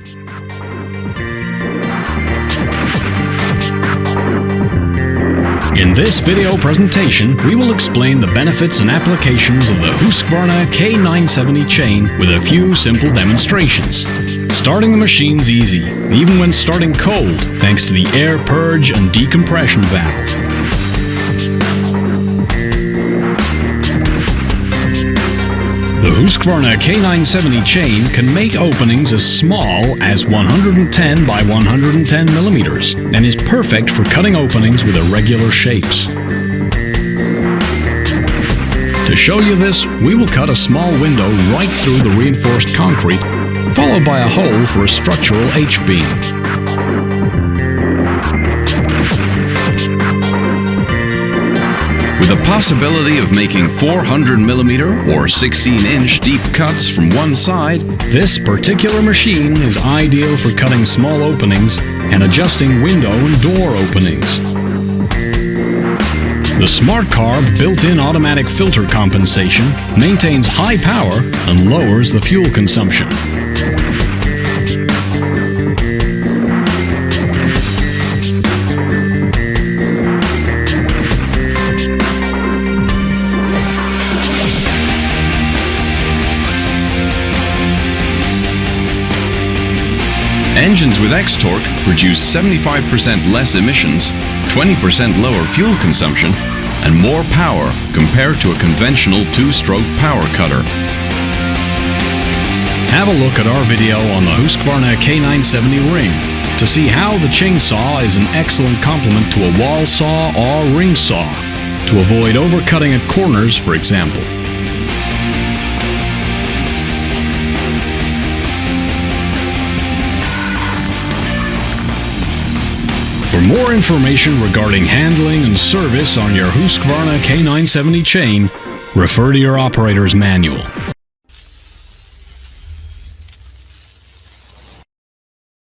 In this video presentation, we will explain the benefits and applications of the HUSQVARNA K970 chain with a few simple demonstrations. Starting the machine's easy, even when starting cold, thanks to the air purge and decompression valve. The HUSQVARNA K970 chain can make openings as small as 110 by 110 millimeters and is perfect for cutting openings with irregular shapes. To show you this, we will cut a small window right through the reinforced concrete, followed by a hole for a structural H-beam. With the possibility of making 400mm or 16-inch deep cuts from one side, this particular machine is ideal for cutting small openings and adjusting window and door openings. The SmartCarb built-in automatic filter compensation maintains high power and lowers the fuel consumption. Engines with X-Torque produce 75% less emissions, 20% lower fuel consumption, and more power compared to a conventional two-stroke power cutter. Have a look at our video on the HUSQVARNA K970 ring to see how the chainsaw is an excellent complement to a wall saw or ring saw, to avoid overcutting at corners, for example. For more information regarding handling and service on your HUSQVARNA K970 chain, refer to your operator's manual.